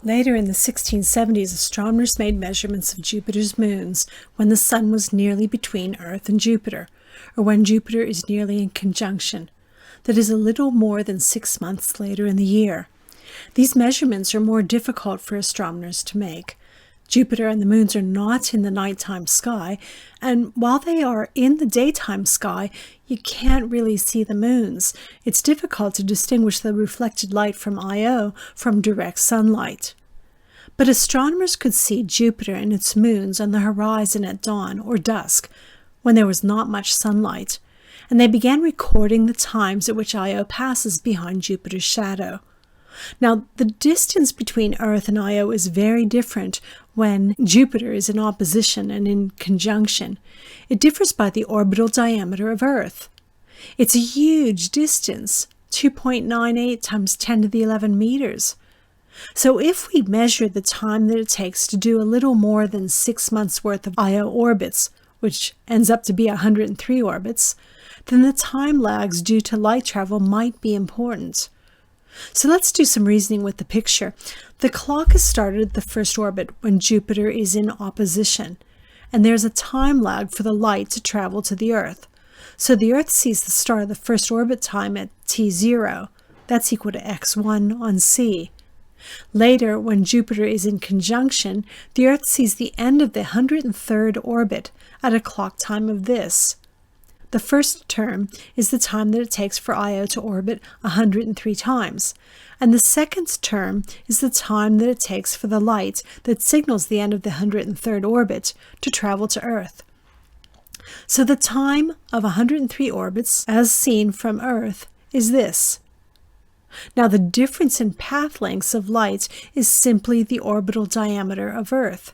Later in the 1670s, astronomers made measurements of Jupiter's moons when the Sun was nearly between Earth and Jupiter, or when Jupiter is nearly in conjunction. That is a little more than 6 months later in the year. These measurements are more difficult for astronomers to make. Jupiter and the moons are not in the nighttime sky, and while they are in the daytime sky, you can't really see the moons. It's difficult to distinguish the reflected light from Io from direct sunlight. But astronomers could see Jupiter and its moons on the horizon at dawn or dusk, when there was not much sunlight, and they began recording the times at which Io passes behind Jupiter's shadow. Now, the distance between Earth and Io is very different when Jupiter is in opposition and in conjunction. It differs by the orbital diameter of Earth. It's a huge distance, 2.98 times 10 to the 11 meters. So if we measure the time that it takes to do a little more than 6 months' worth of Io orbits, which ends up to be 103 orbits, then the time lags due to light travel might be important. So let's do some reasoning with the picture. The clock has started at the first orbit when Jupiter is in opposition, and there's a time lag for the light to travel to the Earth. So the Earth sees the start of the first orbit time at t0. That's equal to x1 on c. Later, when Jupiter is in conjunction, the Earth sees the end of the 103rd orbit at a clock time of this. The first term is the time that it takes for Io to orbit 103 times, and the second term is the time that it takes for the light that signals the end of the 103rd orbit to travel to Earth. So the time of 103 orbits, as seen from Earth, is this. Now the difference in path lengths of light is simply the orbital diameter of Earth.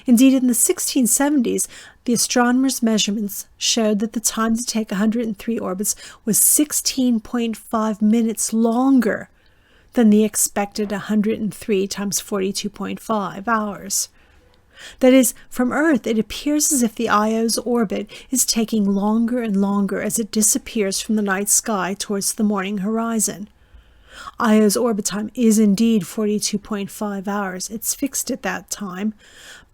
Indeed, in the 1670s, the astronomers' measurements showed that the time to take 103 orbits was 16.5 minutes longer than the expected 103 times 42.5 hours. That is, from Earth, it appears as if the Io's orbit is taking longer and longer as it disappears from the night sky towards the morning horizon. Io's orbit time is indeed 42.5 hours. It's fixed at that time.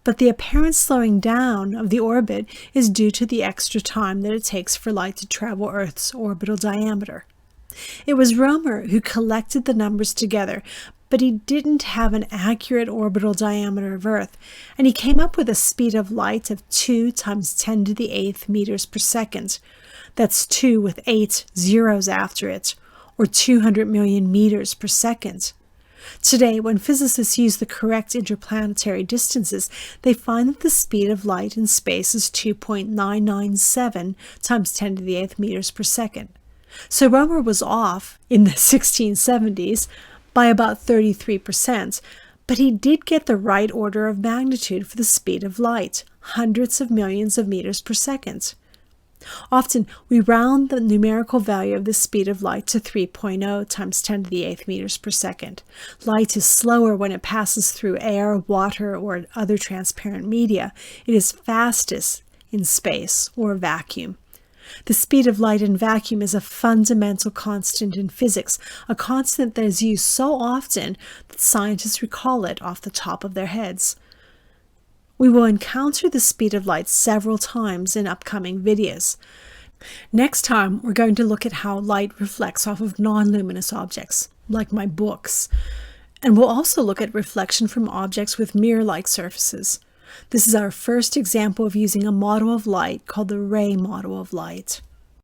But the apparent slowing down of the orbit is due to the extra time that it takes for light to travel Earth's orbital diameter. It was Romer who collected the numbers together, but he didn't have an accurate orbital diameter of Earth, and he came up with a speed of light of 2 times 10 to the 8th meters per second. That's 2 with 8 zeros after it, or 200 million meters per second. Today, when physicists use the correct interplanetary distances, they find that the speed of light in space is 2.997 times 10 to the 8th meters per second. So Romer was off in the 1670s by about 33%, but he did get the right order of magnitude for the speed of light, hundreds of millions of meters per second. Often, we round the numerical value of the speed of light to 3.0 times 10 to the 8th meters per second. Light is slower when it passes through air, water, or other transparent media. It is fastest in space or vacuum. The speed of light in vacuum is a fundamental constant in physics, a constant that is used so often that scientists recall it off the top of their heads. We will encounter the speed of light several times in upcoming videos. Next time, we're going to look at how light reflects off of non-luminous objects, like my books. And we'll also look at reflection from objects with mirror-like surfaces. This is our first example of using a model of light called the Ray model of light.